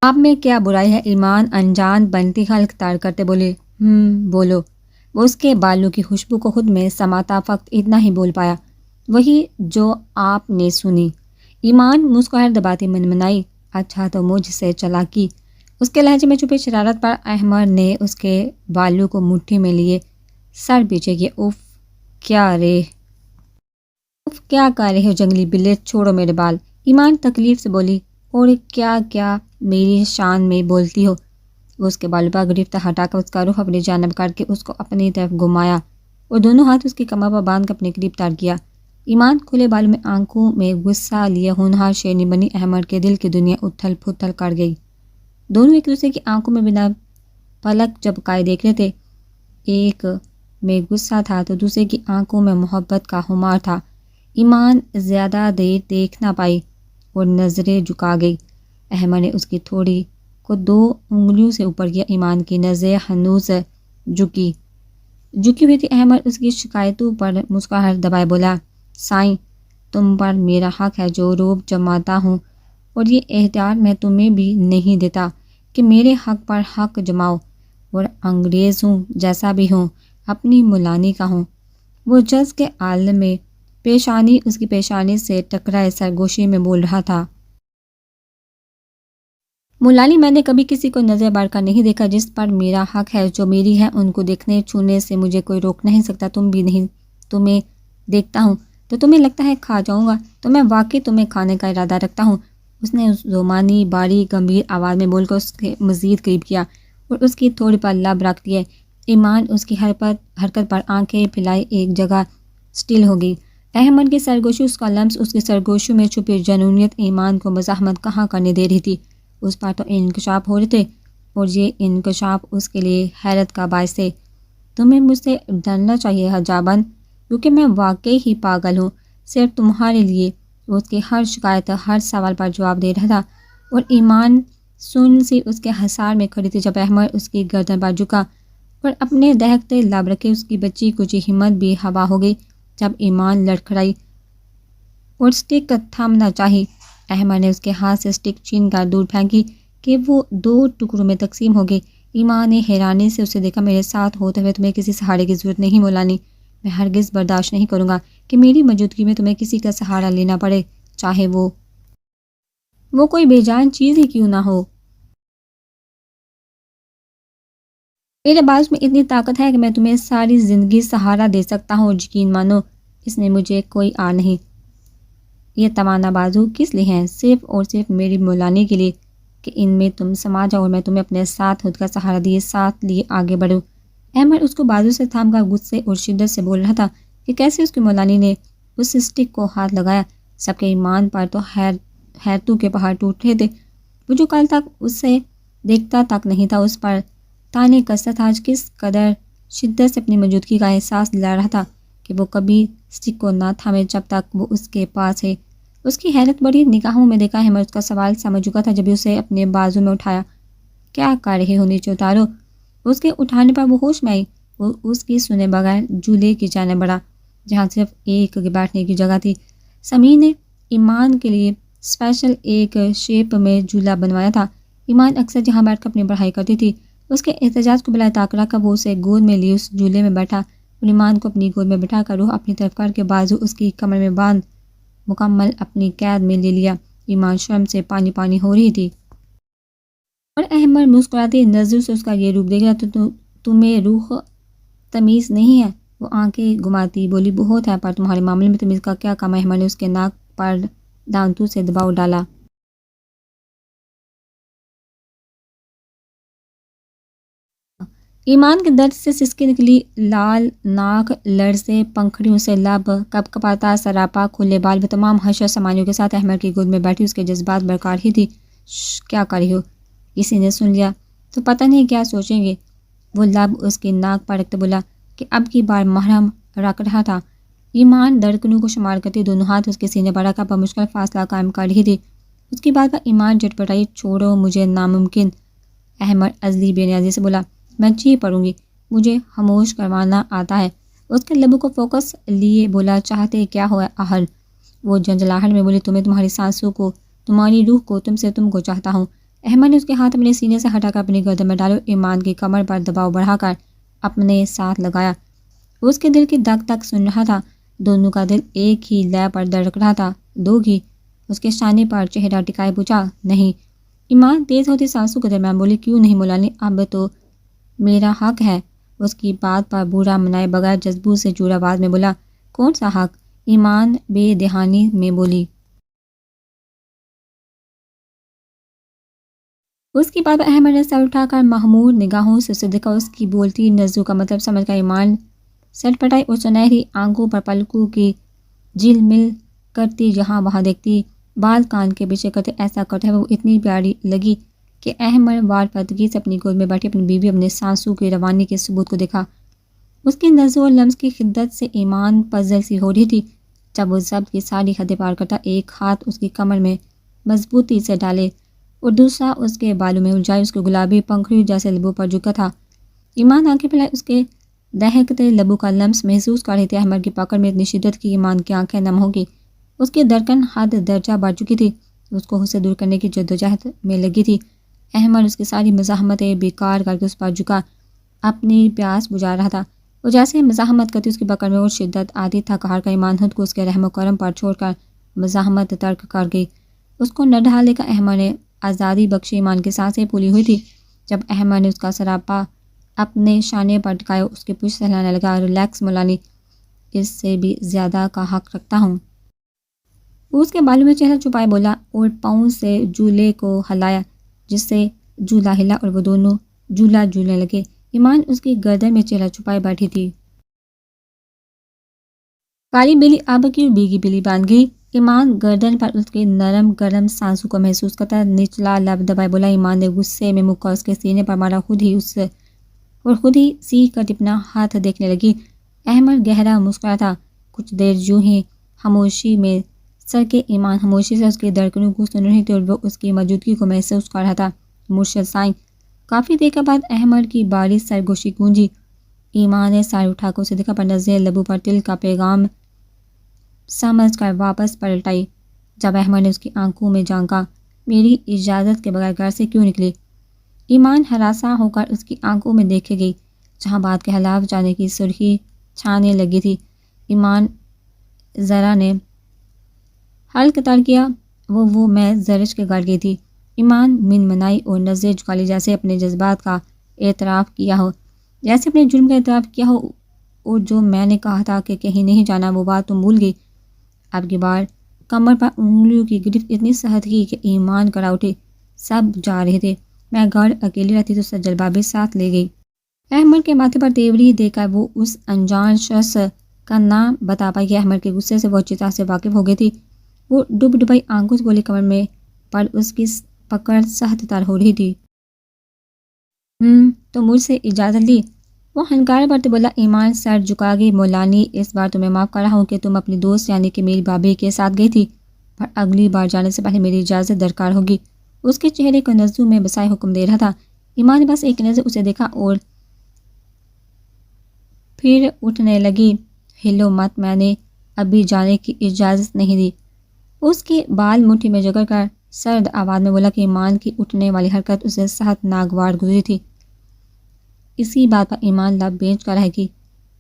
آپ میں کیا برائی ہے؟ ایمان انجان بنتی خلق تار کرتے بولے۔ بولو۔ وہ اس کے بالوں کی خوشبو کو خود میں سماتا فقط اتنا ہی بول پایا، وہی جو آپ نے سنی۔ ایمان مسکراہٹ دباتی منمنائی، اچھا تو مجھ سے چالاکی۔ اس کے لہجے میں چھپی شرارت پر احمد نے اس کے بالوں کو مٹھی میں لیے سر پیچھے کیے۔ اف کیا رے، اف کیا کر رہے ہو جنگلی بلے، چھوڑو میرے بال۔ ایمان تکلیف سے بولی، اور کیا کیا میری شان میں بولتی ہو؟ وہ اس کے بالوں پر گرفت ہٹا کر اس کا رخ اپنی جانب کر کے اس کو اپنی طرف گھمایا اور دونوں ہاتھ اس کی کمر پر باندھ کر اپنے قریب تار کیا۔ ایمان کھلے بالوں میں آنکھوں میں غصہ لیے ہونہار شیرنی بنی احمد کے دل کی دنیا اتھل پھتل کر گئی۔ دونوں ایک دوسرے کی آنکھوں میں بنا پلک جھپکائے دیکھ رہے تھے، ایک میں غصہ تھا تو دوسرے کی آنکھوں میں محبت کا خمار تھا۔ ایمان زیادہ دیر دیکھ نہ پائی اور نظریں جھکا گئی۔ احمد نے اس کی تھوڑی کو 2 انگلیوں سے اوپر کیا۔ ایمان کی نظریں ہنوز جھکی ہوئی تھی۔ احمد اس کی شکایتوں پر مسکراہٹ دبائے بولا، سائیں تم پر میرا حق ہے جو روب جماتا ہوں، اور یہ اختیار میں تمہیں بھی نہیں دیتا کہ میرے حق پر حق جماؤ، اور انگریز ہوں جیسا بھی ہوں اپنی مولانی کا ہوں۔ وہ جذب کے عالم میں پیشانی اس کی پیشانی سے ٹکرائے سرگوشی میں بول رہا تھا، مولانی میں نے کبھی کسی کو نظر بار کر نہیں دیکھا، جس پر میرا حق ہے جو میری ہے ان کو دیکھنے چھونے سے مجھے کوئی روک نہیں سکتا۔ تم بھی نہیں، تمہیں دیکھتا ہوں تو تمہیں لگتا ہے کھا جاؤں گا، تو میں واقعی تمہیں کھانے کا ارادہ رکھتا ہوں۔ اس نے اس زمانی باریک گمبھیر آواز میں بول کر اس کے مزید قریب کیا اور اس کی تھوڑی پر لب رکھ دیے۔ ایمان اس کی حرکت پر آنکھیں پھیلائے ایک جگہ سٹل ہو گئی۔ احمد کی سرگوشی، اس کا لمس، اس کی سرگوشیوں میں چھپی جنونیت ایمان کو مزاحمت کہاں کرنے دے رہی تھی۔ اس پر تو انکشاف ہو رہے تھے اور یہ انکشاف اس کے لیے حیرت کا باعث تھے۔ تمہیں مجھ سے ڈرنا چاہیے حجابن، کیونکہ میں واقعی ہی پاگل ہوں، صرف تمہارے لیے۔ وہ اس کی ہر شکایت، ہر سوال پر جواب دے رہا تھا، اور ایمان سن سی اس کے حصار میں کھڑی تھی جب احمد اس کی گردن پر جھکا اور اپنے دہکتے لب رکھے۔ اس کی بچی کچی ہمت بھی ہوا ہو گئی جب ایمان لڑکھڑائی اور سٹک تھامنا چاہی۔ احمد نے اس کے ہاتھ سے سٹک چھین کر دور پھینکی کہ وہ 2 ٹکڑوں میں تقسیم ہو گئی۔ ایمان نے حیرانی سے اسے دیکھا۔ میرے ساتھ ہوتے ہوئے تمہیں کسی سہارے کی ضرورت نہیں مولانی، میں ہرگز برداشت نہیں کروں گا کہ میری موجودگی میں تمہیں کسی کا سہارا لینا پڑے، چاہے وہ کوئی بے جان چیز ہی کیوں نہ ہو۔ میرے باز میں اتنی طاقت ہے کہ میں تمہیں ساری زندگی سہارا دے سکتا ہوں، اور یقین مانو اس میں مجھے کوئی آر نہیں۔ یہ توانا بازو کس لیے ہیں؟ صرف اور صرف میری مولانی کے لیے کہ ان میں تم سما جاؤ اور میں تمہیں اپنے ساتھ خود کا سہارا دیے ساتھ لیے آگے بڑھوں۔ احمد اس کو بازو سے تھام کر غصے اور شدت سے بول رہا تھا کہ کیسے اس کی مولانی نے اس سٹک کو ہاتھ لگایا۔ سب کے ایمان پر تو حیرتوں کے پہاڑ ٹوٹ رہے تھے۔ وہ جو کل تک اسے دیکھتا تک نہیں تھا، اس پر تانے کستا تھا، آج کس قدر شدت سے اپنی موجودگی کا احساس دلا رہا تھا کہ وہ کبھی سٹک کو نہ تھامے جب تک وہ اس کے پاس ہے۔ اس کی حیرت بڑی نگاہوں میں دیکھا احمد اس کا سوال سمجھ چکا تھا جب اسے اپنے بازو میں اٹھایا۔ کیا کر رہے ہو؟ نیچے اتارو۔ اس کے اٹھانے پر وہ ہوش میں آئی۔ وہ اس کی سنے بغیر جھولے کی جانب بڑھا جہاں صرف ایک بیٹھنے کی جگہ تھی۔ سمیع نے ایمان کے لیے اسپیشل ایک شیپ میں جھولا بنوایا تھا۔ ایمان اکثر جہاں بیٹھ کر اپنی پڑھائی کرتی تھی، اس کے احتجاج کو بلائے طاق رکھ کر وہ اسے گود میں لیے اس جھولے میں بیٹھا اور ایمان کو اپنی گود میں بٹھا کر روح اپنی طرف کر کے بازو اس کی کمر میں باندھ مکمل اپنی قید میں لے لیا۔ ایمان شرم سے پانی پانی ہو رہی تھی اور احمد مسکراتی نظروں سے اس کا یہ روپ دیکھ رہا تو تمہیں روح تمیز نہیں ہے؟ وہ آنکھیں گھماتی بولی، بہت ہے، پر تمہارے معاملے میں تمیز کا کیا کام ہے؟ احمد نے اس کے ناک پر دانتوں سے دباؤ ڈالا۔ ایمان کے درد سے سسکی نکلی، لال ناک لرزے، پنکھڑیوں سے لب کپ کپاتا، سراپا کھلے بال، وہ تمام حشر سامانیوں کے ساتھ احمد کی گود میں بیٹھی اس کے جذبات برقرار ہی تھی۔ کیا کر رہی ہو؟ کسی نے سن لیا تو پتہ نہیں کیا سوچیں گے۔ وہ لب اس کی ناک پر رکھتے بولا کہ اب کی بار محرم رکھ رہا تھا۔ ایمان دھڑکنوں کو شمار کرتی دونوں ہاتھ اس کے سینے پر رکھ بمشکل فاصلہ قائم کر رہی تھی۔ اس کی بات پر ایمان جھٹپٹائی، چھوڑو مجھے ناممکن۔ احمد عزلی بے نیازی سے بولا، میں چیخ پڑوں گی، مجھے خاموش کروانا آتا ہے۔ اس کے لبوں کو فوکس لیے بولا، چاہتے کیا ہو اہل؟ وہ جھنجھلاہٹ میں بولی، تمہیں، تمہاری سانسوں کو، تمہاری روح کو، تم سے تم کو چاہتا ہوں۔ احمد نے اس کے ہاتھ اپنے سینے سے ہٹا کر اپنی گردن میں ڈالو، ایمان کی کمر پر دباؤ بڑھا کر اپنے ساتھ لگایا۔ اس کے دل کی دھک دھک سن رہا تھا، دونوں کا دل ایک ہی لے پر دھڑک رہا تھا۔ دو گی؟ اس کے شانے پر چہرہ ٹکائے پوچھا۔ نہیں۔ ایمان تیز ہوتی سانسوں کے درمیان بولی، کیوں نہیں مولا علی، اب تو میرا حق ہے۔ اس کی بات پر برا منائے بغیر جذبوں سے چور آواز میں بولا، کون سا حق؟ ایمان بے دہانی میں بولی۔ اس کی بات پر احمد نے سر اٹھا کر مخمور نگاہوں سے اسے دیکھا۔ اس کی بولتی نظروں کا مطلب سمجھ کر ایمان سٹ پٹائی اور سنہری آنکھوں پر پلکوں کی جھل مل کرتی جہاں وہاں دیکھتی، بال کان کے پیچھے کرتے ایسا کرتے ہوئے وہ اتنی پیاری لگی کہ احمد وار پردگی سے اپنی گود میں بیٹھی اپنی بیوی اپنے سانسوں کی روانی کے ثبوت کو دیکھا۔ اس کی نظروں اور لمس کی خدت سے ایمان پزل سی ہو رہی تھی۔ جب وہ ضبط کی ساری حدیں پار کرتا، ایک ہاتھ اس کی کمر میں مضبوطی سے ڈالے اور دوسرا اس کے بالوں میں الجھائے اس کے گلابی پنکھڑیوں جیسے لبوں پر جھکا تھا۔ ایمان آنکھیں پھیلائے اس کے دہکتے لبوں کا لمس محسوس کر رہی تھی۔ احمد کی پکڑ میں اتنی شدت کی ایمان کی آنکھیں نم ہو گئی، اس کی دھڑکن حد درجہ بڑھ چکی تھی، اس کو اسے دور کرنے کی جدوجہد میں لگی تھی۔ احمد اس کی ساری مزاحمتیں بیکار کر کے اس پر جھکا اپنی پیاس بجھا رہا تھا۔ وہ جیسے مزاحمت کرتی اس کی پکڑ میں اور شدت آتی تھا کہار کا ایمان خود کو اس کے رحم و کرم پر چھوڑ کر مزاحمت ترک کر گئی۔ اس کو نہ ڈھالے کا احمد نے آزادی بخشی، ایمان کی سانسیں پھولی ہوئی تھی۔ جب احمد نے اس کا سراپا اپنے شانے پر ٹکایا، اس کے پشت سہلانے لگا، ریلیکس مولا علی، اس سے بھی زیادہ کا حق رکھتا ہوں۔ وہ اس کے بالوں میں چہرہ چھپائے بولا اور پاؤں سے جولے کو ہلایا جس سے جولا ہلا اور وہ دونوں جولا جولنے لگے۔ ایمان اس کی گردن میں چہرہ چھپائے بیٹھی تھی۔ کالی بلی اب کی بیگی بلی بن گئی۔ ایمان گردن پر اس کے نرم گرم سانسوں کو محسوس کرتا نچلا لب دبائے بولا۔ ایمان نے غصے میں مکہ اس کے سینے پر مارا، خود ہی سیکھ کر اپنا ہاتھ دیکھنے لگی۔ احمد گہرا مسکرایا تھا۔ کچھ دیر یوں ہی خاموشی میں سر کے ایمان خاموشی سے اس کی دھڑکنوں کو سن رہی تھی اور وہ اس کی موجودگی کو محسوس کر رہا تھا۔ مرشد سائیں۔ کافی دیر کے بعد احمد کی باری سرگوشی گونجی۔ ایمان نے سر اٹھا کر اسے دیکھا پر نظریں لبوں پر دل کا پیغام سمجھ کر واپس پلٹائی۔ جب احمد نے اس کی آنکھوں میں جھانکا، میری اجازت کے بغیر گھر سے کیوں نکلی؟ ایمان ہراساں ہو کر اس کی آنکھوں میں دیکھے گئی جہاں بات کے خلاف جانے کی سرخی چھانے لگی تھی۔ ایمان ذرا نے حلق تر کیا، وہ میں زرچ کے گڑ گئی تھی۔ ایمان من منائی اور نظریں جھکا لی جیسے اپنے جذبات کا اعتراف کیا ہو، جیسے اپنے جرم کا اعتراف کیا ہو، اور جو میں نے کہا تھا کہ کہیں نہیں جانا وہ بات تم بھول گئی۔ اب کی بار کمر پر انگلیوں کی گرفت اتنی سخت کی کہ ایمان کڑا اٹھے۔ سب جا رہے تھے، میں گھر اکیلی رہتی تو سجلبہ بھی ساتھ لے گئی۔ احمد کے ماتھے پر تیوری دے کر وہ اس انجان شخص کا نام بتا پائی کہ احمد کے غصے سے وہ اچھی طرح سے واقف ہو گئی تھی۔ وہ ڈبائی آنکھوں سے بولی، کمر میں پر اس کی پکڑ سخت تر ہو رہی تھی۔ تو مجھ سے اجازت لی؟ وہ ہنکار بھرتے بولا۔ ایمان سر جھکا گئی، مولانا اس بار تمہیں معاف کر رہا ہوں کہ تم اپنی دوست یعنی کہ میری بھابھی کے ساتھ گئی تھی، پر اگلی بار جانے سے پہلے میری اجازت درکار ہوگی۔ اس کے چہرے کو نظروں میں بسائے حکم دے رہا تھا۔ ایمان نے بس ایک نظر اسے دیکھا اور پھر اٹھنے لگی۔ ہلو مت، میں نے ابھی جانے کی اجازت نہیں دی۔ اس کے بال مٹھی میں جکڑ کر سرد آواز میں بولا کہ ایمان کی اٹھنے والی حرکت اسے سخت ناگوار گزری تھی۔ اسی بات پر ایمان لب بھینچ کر رہ گئی۔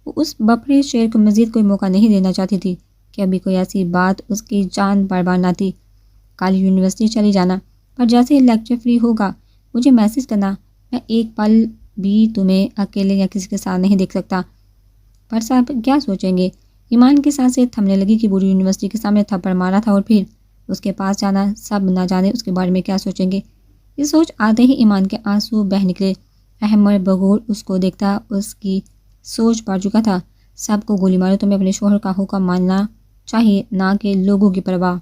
وہ اس بپھڑے شیر کو مزید کوئی موقع نہیں دینا چاہتی تھی کہ ابھی کوئی ایسی بات اس کی جان برباد نہ تھی۔ کل یونیورسٹی چلی جانا، پر جیسے ہی لیکچر فری ہوگا مجھے میسج کرنا، میں ایک پل بھی تمہیں اکیلے یا کسی کے ساتھ نہیں دیکھ سکتا۔ پر صاحب کیا سوچیں گے؟ ایمان کی سانسیں تھمنے لگی کہ پوری یونیورسٹی کے سامنے تھپڑ مارا تھا اور پھر اس کے پاس جانا، سب نہ جانے اس کے بارے میں کیا سوچیں گے۔ یہ سوچ آتے ہی ایمان کے آنسو بہہ نکلے۔ احمد بغور اس کو دیکھتا اس کی سوچ پر چکا تھا۔ سب کو گولی مارو، تمہیں اپنے شوہر کا حکم ماننا چاہیے نہ کہ لوگوں کی پرواہ۔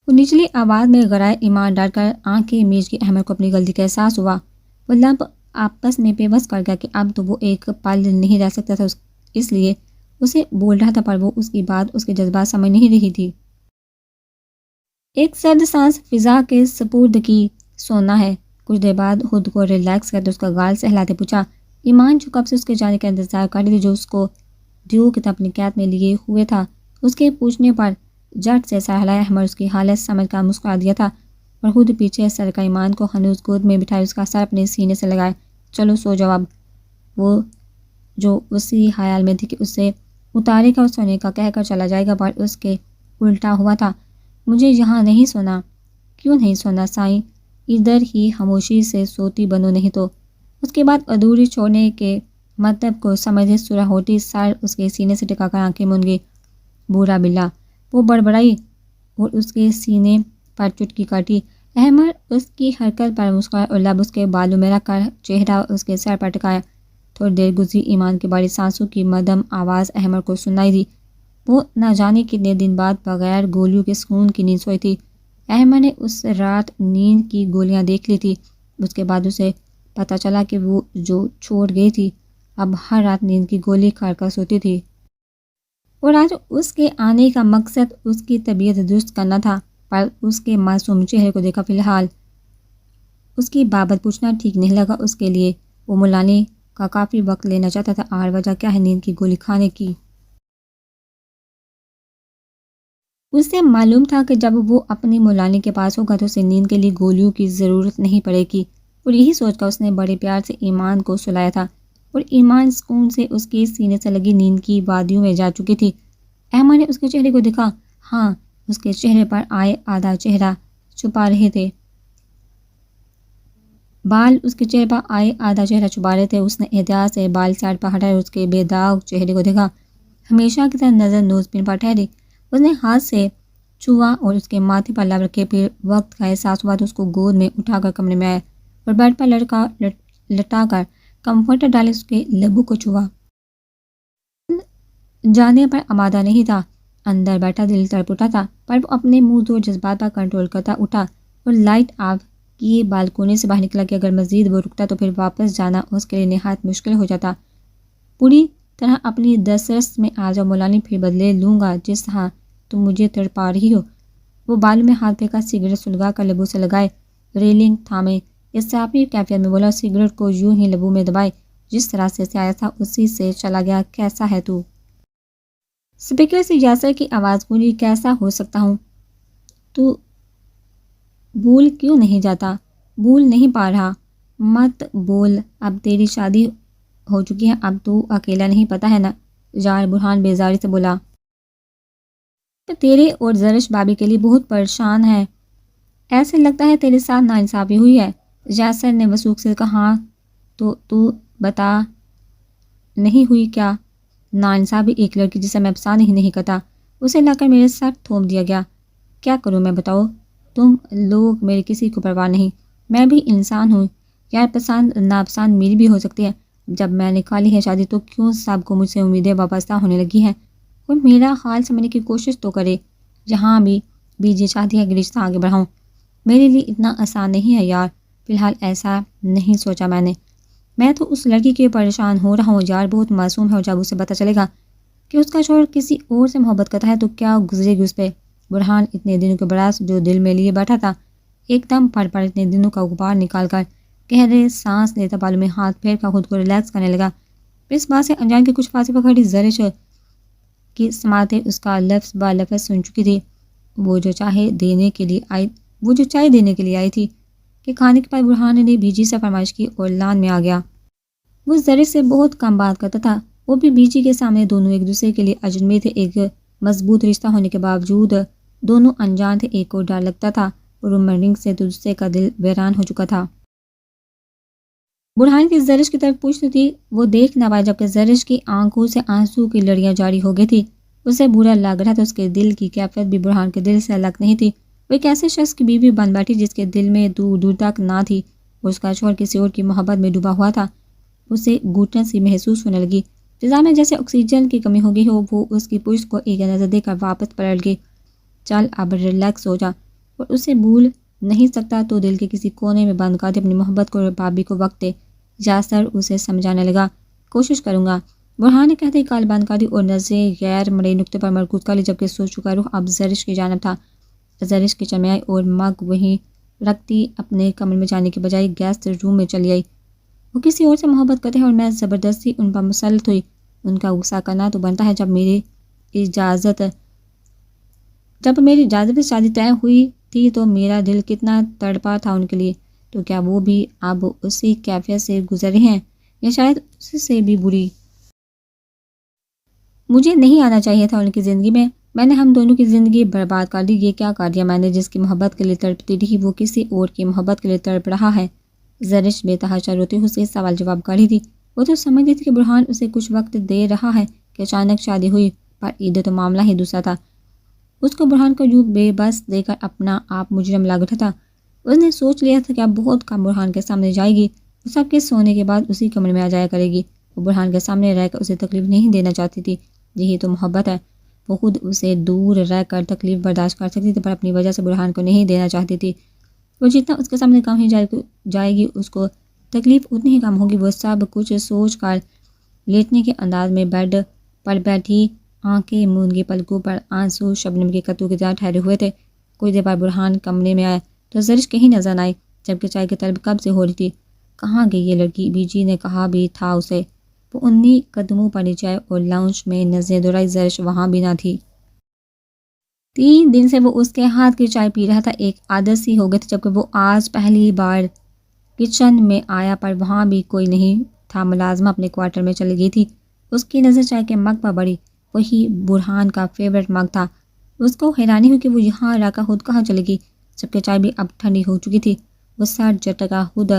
وہ نچلی آواز میں غرائے ایمان ڈر کر آنکھیں میچ کی۔ احمد کو اپنی غلطی کا احساس ہوا۔ وہ لب آپس میں پیوست کر گیا کہ اب تو وہ ایک پل نہیں رہ سکتا تھا، اس لیے اسے بول رہا تھا پر وہ اس کی بات اس کے جذبات سمجھ نہیں رہی تھی۔ ایک سرد سانس فضا کے سپرد کی، سونا ہے۔ کچھ دیر بعد خود کو ریلیکس کرتے اس کا گال سہلاتے پوچھا۔ ایمان جو کب سے اس کے جانے کا انتظار کر رہی تھی، جو اس کو دیو کتاب اپنی قید میں لیے ہوئے تھا، اس کے پوچھنے پر جٹ سے سر ہلایا۔ احمد اس کی حالت سمجھ کر مسکرا دیا تھا اور خود پیچھے سر کا ایمان کو ہنوز گود میں بٹھائے اس کا سر اپنے سینے سے لگائے۔ چلو سو جاؤ اب۔ وہ جو اسی خیال میں تھی کہ اسے اتارے کا اور سونے کا کہہ کر چلا جائے گا، پر اس کے الٹا ہوا تھا۔ مجھے یہاں نہیں سونا۔ کیوں نہیں سونا سائیں؟ ادھر ہی خاموشی سے سوتی بنو نہیں تو۔ اس کے بعد ادھوری چھوڑنے کے مطلب کو سمجھے سرہ ہوتی سر اس کے سینے سے ٹکا کر آنکھیں مون گئی۔ بورا بلا، وہ بڑبڑائی اور اس کے سینے پر چٹکی کاٹی۔ احمد اس کی حرکت پر مسکرایا اور لب اس کے بالوں میں رکھ کر چہرہ اس کے سر پر ٹکایا۔ تھوڑی دیر گزری، ایمان کی بڑی سانسوں کی مدھم آواز احمد کو سنائی دی۔ وہ نہ جانے کتنے دن بعد بغیر گولیوں کے سکون کی نیند سوئی تھی۔ احمد نے اس رات نیند کی گولیاں دیکھ لی تھی۔ اس کے بعد اسے پتہ چلا کہ وہ جو چھوڑ گئی تھی اب ہر رات نیند کی گولی کھا کر سوتی تھی، اور آج اس کے آنے کا مقصد اس کی طبیعت درست کرنا تھا۔ پر اس کے معصوم چہرے کو دیکھا فی الحال اس کی بابت پوچھنا ٹھیک نہیں لگا اس کے لیے۔ وہ ملانے کا کافی وقت لینا چاہتا تھا۔ اور وجہ کیا ہے نیند کی گولی کھانے کی؟ اسے معلوم تھا کہ جب وہ اپنی مولانے کے پاس ہوگا تو اسے نیند کے لیے گولیوں کی ضرورت نہیں پڑے گی، اور یہی سوچ کر اس نے بڑے پیار سے ایمان کو سلایا تھا، اور ایمان سکون سے اس کے سینے سے لگی نیند کی وادیوں میں جا چکی تھی۔ احمد نے اس کے چہرے کو دیکھا۔ ہاں، اس کے چہرے پر آئے آدھا چہرہ چھپا رہے تھے، بال اس کے چہرے پر آئے آدھا چہرہ چھپا رہے تھے۔ اس نے احتیاط سے بال سائڈ پر ہٹائے اور اس کے بے داغ چہرے کو دیکھا۔ ہمیشہ کی طرح نظر نوز پن پر ٹھہری۔ اس نے ہاتھ سے چھوا اور اس کے ماتھے پر لب رکھے۔ پھر وقت کا احساس ہوا تو اس کو گود میں اٹھا کر کمرے میں آیا اور بیڈ پر لٹا کر کمفرٹر ڈالے اس کے لبوں کو چھوا۔ جانے پر آمادہ نہیں تھا۔ اندر بیٹھا دل تڑپ اٹھا تھا، پر وہ اپنے منہ زور جذبات پر کنٹرول کرتا اٹھا اور لائٹ آف کیے بالکونی سے باہر نکلا کہ اگر مزید وہ رکتا تو پھر واپس جانا اس کے لیے نہایت مشکل ہو جاتا۔ پوری طرح اپنی دسترس میں آ جاؤ مولانا، پھر بدلے لوں گا جس طرح تم مجھے تڑپا رہی ہو۔ وہ بالوں میں ہاتھ پھینکا، سگریٹ سلگا کر لبوں سے لگائے، ریلنگ تھامے استعفی کیفیت میں بولا، سگریٹ کو یوں ہی لبوں میں دبائے، جس طرح سے آیا تھا اسی سے چلا گیا۔ کیسا ہے تو؟ اسپیکر سے یاسر کی آواز گونجی۔ کیسا ہو سکتا ہوں؟ تو بھول کیوں نہیں جاتا؟ بھول نہیں پا رہا؟ مت بول، اب تیری شادی ہو چکی ہے، اب تو اکیلا نہیں، پتہ ہے نا؟ یار، برہان بیزاری سے بولا۔ تیرے اور زرش بابی کے لیے بہت پریشان ہے، ایسے لگتا ہے تیرے ساتھ ناانصافی ہوئی ہے۔ یاسر نے وثوق سے کہا۔ تو بتا، نہیں ہوئی کیا؟ ناانصافی ایک لڑکی جسے میں پسند ہی نہیں کرتا، اسے لا کر میرے ساتھ تھوپ دیا گیا۔ کیا کروں میں بتاؤ؟ تم لوگ میری کسی کو پرواہ نہیں، میں بھی انسان ہوں یار، پسند ناپسند میری بھی ہو سکتی ہے۔ جب میں نے کھا لی ہے شادی تو کیوں سب کو مجھ سے امیدیں وابستہ ہونے لگی ہیں؟ کوئی میرا حال سمجھنے کی کوشش تو کرے۔ جہاں بھی جی چاہتی ہے کہ رشتہ آگے بڑھاؤں، میرے لیے اتنا آسان نہیں ہے یار۔ فی الحال ایسا نہیں سوچا میں تو اس لڑکی کے پریشان ہو رہا ہوں یار، بہت معصوم ہے، اور جب اسے پتہ چلے گا کہ اس کا شوہر کسی اور سے محبت کرتا ہے تو کیا گزرے گی اس پہ۔ برہان اتنے دنوں کے براس جو دل میں لیے بیٹھا تھا ایک دم پر اتنے دنوں کا غبار نکال کر گہرے سانس لیتا بالوں میں ہاتھ پھیر کر خود کو ریلیکس کرنے لگا۔ پھر اس بات سے انجان کی کچھ فاصلے پر کھڑی زرش کی سماعتیں اس کا لفظ با لفظ سن چکی تھی۔ وہ جو چائے دینے کے لیے آئی تھی کہ کھانے کے بعد برہان نے بیجی سے فرمائش کی اور لان میں آ گیا۔ وہ زرش سے بہت کم بات کرتا تھا، وہ بھی بیجی کے سامنے دونوں ایک دوسرے کے لیے اجنبی تھے۔ ایک مضبوط رشتہ ہونے کے باوجود دونوں انجان تھے، ایک کو ڈر لگتا تھا اور رومرنگ سے دوسرے کا دل ویران ہو چکا تھا۔ برہان کی زرش کی طرف پوچھتی تھی، وہ دیکھ نہ پایا جبکہ زرش کی آنکھوں سے آنسو کی لڑیاں جاری ہو گئی تھی۔ اسے برا لگ رہا تھا، اس کے دل کی کیفیت بھی برہان کے دل سے الگ نہیں تھی۔ وہ ایک ایسے شخص کی بیوی بن بیٹھی جس کے دل میں دور دور تک نہ تھی، اور اس کا شوہر کسی اور کی محبت میں ڈوبا ہوا تھا۔ اسے گھٹن سی محسوس ہونے لگی، فضا میں جیسے آکسیجن کی کمی ہو گئی ہو۔ وہ اس کی پشت کو ایک نظر دے کر واپس پلٹ گئی۔ چل اب ریلیکس ہو جا، اور اسے بھول نہیں سکتا تو دل کے کسی کونے میں بند کر دے اپنی محبت کو اور بابی کو وقت دے۔ یاسر اسے سمجھانے لگا، کوشش کروں گا، برہان نے کہتے ہی کال بند کر دی اور نظریں غیر مرئی نقطے پر مرکوز کر لی، جبکہ سوچ چکا رخ اب زرش کی جانب تھا۔ زرش کچن میں آئی اور مگ وہیں رکھتی اپنے کمرے میں جانے کے بجائے گیسٹ روم میں چلی آئی۔ وہ کسی اور سے محبت کرتے ہیں اور میں زبردستی ان پر مسلط ہوئی۔ ان کا غصہ کرنا تو بنتا ہے۔ جب میری اجازت سے شادی طے ہوئی تھی تو میرا دل کتنا تڑپا تھا ان کے لیے، تو کیا وہ بھی اب اسی کیفیت سے گزر رہے ہیں یا شاید اس سے بھی بری؟ مجھے نہیں آنا چاہیے تھا ان کی زندگی میں نے ہم دونوں کی زندگی برباد کر دی۔ یہ کیا کر دیا میں نے؟ جس کی محبت کے لیے تڑپتی رہی وہ کسی اور کی محبت کے لیے تڑپ رہا ہے۔ زرش بے تحاشا روتی ہوئے اسے سوال جواب کر رہی تھی۔ وہ تو سمجھتی تھی کہ برہان اسے کچھ وقت دے رہا ہے کہ اچانک شادی ہوئی، پر ادھر تو معاملہ ہی دوسرا تھا۔ اس کو برہان کو یوں بے بس دے کر اپنا آپ مجرم لگ رہا تھا۔ اس نے سوچ لیا تھا کہ اب بہت کم برہان کے سامنے جائے گی، وہ سب کے سونے کے بعد اسی کمرے میں آ جایا کرے گی۔ وہ برہان کے سامنے رہ کر اسے تکلیف نہیں دینا چاہتی تھی، یہی تو محبت ہے۔ وہ خود اسے دور رہ کر تکلیف برداشت کر سکتی تھی، پر اپنی وجہ سے برہان کو نہیں دینا چاہتی تھی۔ وہ جتنا اس کے سامنے کم ہی جائے گی اس کو تکلیف اتنی ہی کم ہوگی۔ وہ سب کچھ سوچ کر لیٹنے کے انداز میں بیڈ پر بیٹھی، آنکھیں مونگی، پلکوں پر آنسو شبنم کے قطروں کی طرح ٹھہرے ہوئے تھے۔ کچھ دیر بعد برہان کمرے میں آیا تو زرش کہیں نظر نہ آئی، جبکہ چائے کی طلب کب سے ہو رہی تھی۔ کہاں گئی یہ لڑکی؟ بی جی نے کہا بھی تھا اسے۔ وہ انہی قدموں پر نیچے آئے اور لاؤنج میں نظریں دوڑائی، زرش وہاں بھی نہ تھی۔ 3 دن سے وہ اس کے ہاتھ کی چائے پی رہا تھا، ایک عادت سی ہو گئی تھی۔ جبکہ وہ آج پہلی بار کچن میں آیا پر وہاں بھی کوئی نہیں تھا، ملازمہ اپنے کوارٹر میں چلی گئی تھی۔ اس کی نظر چائے کے مگ پر پڑی، وہی برہان کا فیورٹ مگ تھا۔ اس کو حیرانی ہوئی کہ وہ یہاں رہ کر خود کہاں چلی گئی، جبکہ چائے بھی اب ٹھنڈی ہو چکی تھی۔ وہ سر جھٹکا خود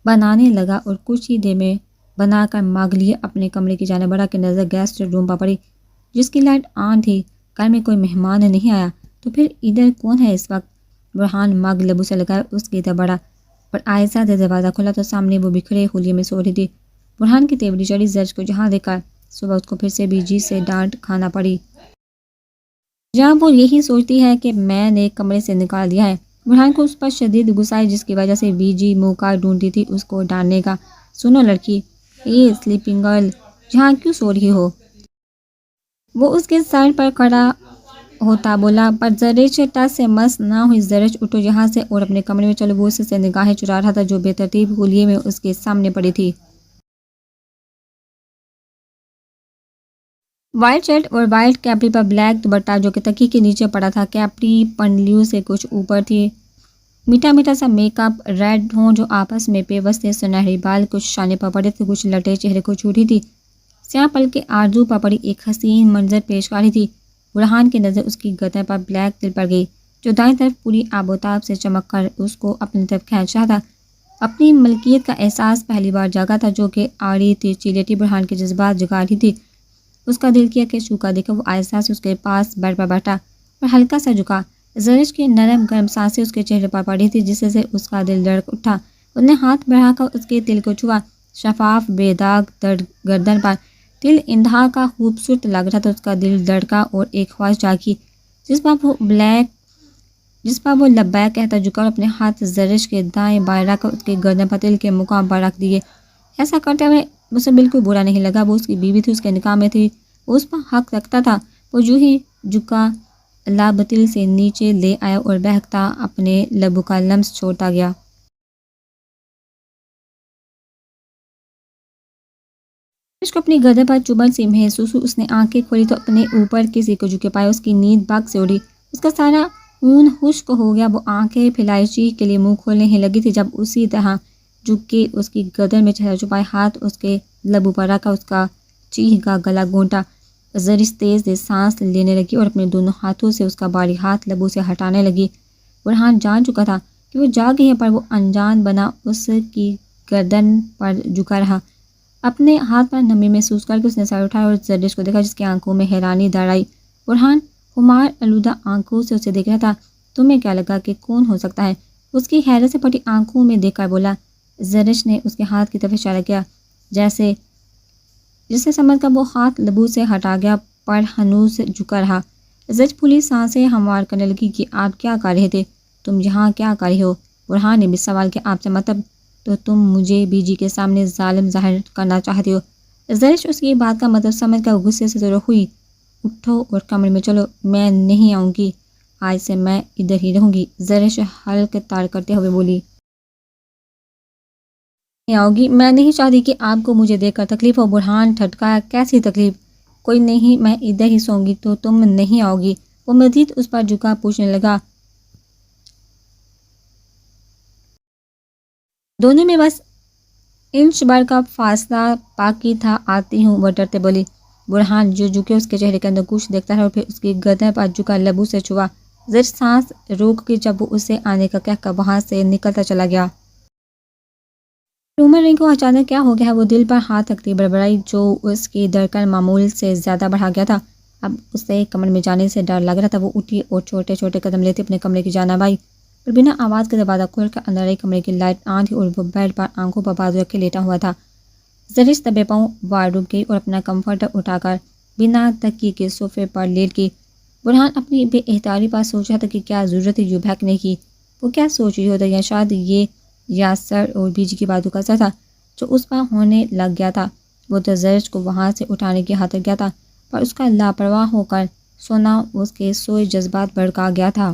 بنانے لگا اور کچھ ہی دیر میں بنا کر مگ لیے اپنے کمرے کی جانب بڑھا کہ نظر گیسٹ روم پر پڑی، جس کی لائٹ آن تھی۔ گھر میں کوئی مہمان نہیں آیا تو پھر ادھر کون ہے اس وقت؟ برہان مگ لبو سے لگا اس کی طرف بڑھا اور آہستہ سے دروازہ کھولا تو سامنے وہ بکھرے ہولیے میں سو رہی تھی۔ برہان کی تیوری چڑھی زرش کو جہاں دیکھا صبح اس کو پھر سے بی جی سے ڈانٹ کھانا پڑی، جہاں وہ یہی سوچتی ہے کہ میں نے کمرے سے نکال دیا ہے۔ برہان کو اس پر شدید غصہ ہے، جس کی وجہ سے بی جی موقع ڈھونڈتی تھی اس کو ڈانٹنے کا۔ سنو لڑکی، سلیپنگ گرل، جہاں کیوں سو رہی ہو؟ وہ اس کے سر پر کھڑا ہوتا بولا، پر زرش ٹس سے مس نہ ہوئی۔ زرش اٹھو یہاں سے اور اپنے کمرے میں چلو۔ وہ اس سے نگاہیں چرا رہا تھا جو بے ترتیب ہولیے میں اس کے سامنے پڑی تھی۔ وائٹ شرٹ اور وائٹ کیپری پر بلیک دوپٹہ جو کہ تکیے کے نیچے پڑا تھا، کیپری پنڈلیوں سے کچھ اوپر تھی، میٹھا میٹھا سا میک اپ، ریڈ ہوں جو آپس میں پیوست تھے، سنہری بال کچھ شانے پر پڑے تھے، کچھ لٹے چہرے کو چھو رہی تھی، سیاہ پل کے آرزو پر پڑی ایک حسین منظر پیش کر رہی تھی۔ برہان کی نظر اس کی گردن پر بلیک تل پڑ گئی جو دائیں طرف پوری آب و تاب سے چمک کر اس کو اپنی طرف کھینچ رہا تھا۔ اپنی ملکیت کا احساس پہلی بار جاگا تھا جو کہ آڑی ترچی لیٹی برہان کے جذبات جگا رہی تھی۔ اس کا دل کیا کہ چھوکا دے کر وہ آہستہ سے اس کے پاس بیڈ پر بیٹھا اور ہلکا سا جھکا۔ زرش کی نرم گرم سانسیں اس کے چہرے پر پڑی تھی جس سے اس کا دل دھڑک اٹھا۔ اس نے ہاتھ بڑھا کر اس کے دل کو چھوا، شفاف بے داغ درد گردن پر، دل انتہا کا خوبصورت لگ رہا تھا۔ اس کا دل دھڑکا اور ایک خواہش جاگی جس پر وہ لبیک کہتا جھکا اور اپنے ہاتھ زرش کے دائیں بائیں رکھ کر اس کے گردن پر دل کے مقام پر رکھ دیے۔ ایسا کرتے ہوئے اسے بالکل برا نہیں لگا، وہ اس کی بیوی تھی، اس کے نکاح میں تھی، وہ اس پر حق رکھتا تھا۔ وہ جو ہی جھکا لب تل سے نیچے لے آیا اور بہکتا اپنے لبوں کا لمس چھوڑتا گیا۔ اس کو اپنی گردن پر چبھن سی محسوس ہوئی۔ اس نے آنکھیں کھولی تو اپنے اوپر کسی کو جھکے پائے اس کی نیند بھگ سے اڑی، اس کا سارا خون خشک ہو گیا۔ وہ آنکھیں پھیلائے چیخ کے لیے منہ کھولنے ہی لگی تھی جب اسی طرح جھک کے اس کی گردن میں چہرہ چھپائے، ہاتھ اس کے لبوں پر رکھا، اس کا چیخ کا گلا گھونٹا۔ زرش تیز تیز سانس لینے لگی اور اپنے دونوں ہاتھوں سے اس کا بھاری ہاتھ لبوں سے ہٹانے لگی۔ برہان جان چکا تھا کہ وہ جاگ گئی ہے، پر وہ انجان بنا اس کی گردن پر جھکا رہا۔ اپنے ہاتھ پر نمی محسوس کر کے اس نے سر اٹھایا اور زرش کو دیکھا جس کی آنکھوں میں حیرانی دار آئی۔ برہان خمار آلودہ آنکھوں سے اسے دیکھ رہا تھا۔ تمہیں کیا لگا کہ کون ہو سکتا ہے؟ اس کی حیرت سے پھٹی آنکھوں میں دیکھ کر بولا۔ زرش نے اس کے ہاتھ کی طرف اشارہ کیا، جسے سمجھ کر وہ ہاتھ لبوں سے ہٹا گیا، پر ہنوز جھکا رہا۔ زرش پھولی سانسیں ہموار کرنے لگی کہ آپ کیا کر رہے تھے؟ تم یہاں کیا کر رہے ہو؟ برہان نے بھی سوال کیا، آپ سے مطلب تو تم مجھے بی جی کے سامنے ظالم ظاہر کرنا چاہتے ہو؟ زرش اس کی بات کا مطلب سمجھ کر غصے سے ضرور ہوئی۔ اٹھو اور کمرے میں چلو، میں نہیں آؤں گی، آج سے میں ادھر ہی رہوں گی، زرش حلق تار کرتے ہوئے بولی۔ نہیں آؤ گی؟ میں نہیں چاہتی کہ آپ کو مجھے دیکھ کر تکلیف ہو۔ برہان ٹھٹکا، کیسی تکلیف؟ کوئی نہیں، میں ادھر ہی سوں گی تو تم نہیں آؤ گی؟ وہ مزید اس پر جھکا پوچھنے لگا، دونوں میں بس انچ بھر کا فاصلہ باقی تھا. آتی ہوں، وہ ڈرتے بولی. برہان جو جھکے اس کے چہرے کے اندر کچھ دیکھتا رہا اور پھر اس کی گردن پر جھکا لبوں سے چھوا. زر سانس روک کے جب وہ اسے آنے کا کہہ کر وہاں سے نکلتا چلا گیا. عمر رنگ کو اچانک کیا ہو گیا؟ وہ دل پر ہاتھ رکھتی بڑبڑائی جو اس کی دھڑکن معمول سے زیادہ بڑھا گیا تھا. اب اسے کمرے میں جانے سے ڈر لگ رہا تھا. وہ اٹھی اور چھوٹے چھوٹے قدم لیتے اپنے کمرے کی جانب آئی اور بنا آواز کے دروازہ کھول کر اندر آئی. کمرے کی لائٹ آن تھی اور وہ بیڈ پر آنکھوں پر بازو رکھ کے لیٹا ہوا تھا. زرش دبے پاؤں وارڈروب گئی اور اپنا کمفرٹر اٹھا کر بنا تکیے کے صوفے پر لیٹ گئی. برہان اپنی بے اختیاری پر سوچ رہا تھا کہ کیا ضرورت ہے یوں بہکنے کی. وہ کیا سوچ رہی ہوتا؟ یا شاید یہ یاسر اور بیجی کی باتوں کا اثر تھا جو اس پر ہونے لگ گیا تھا. وہ تو زرش کو وہاں سے اٹھانے کی خاطر گیا تھا پر اس کا لاپرواہ ہو کر سونا اس کے سوئے جذبات بھڑکا گیا تھا.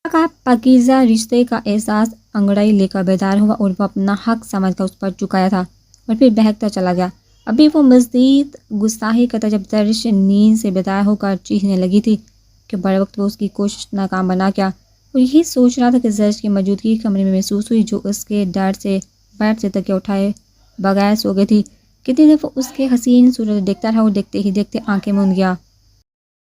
کا پاکیزہ رشتے کا احساس انگڑائی لے کر بیدار ہوا اور وہ اپنا حق سمجھ کر اس پر چکایا تھا اور پھر بہکتا چلا گیا. ابھی وہ مزید گستاخی کرتا جب زرش نیند سے بیدار ہو کر چیخنے لگی تھی کہ بڑے وقت وہ اس کی کوشش ناکام بنا کیا. وہ یہی سوچ رہا تھا کہ زرش کی موجودگی کمرے میں محسوس ہوئی جو اس کے ڈر سے بیڈ سے تکیہ اٹھائے بغیر سو گئی تھی. کتنی دفعہ اس کے حسین صورت دیکھتا رہا اور دیکھتے ہی دیکھتے آنکھیں موند گیا.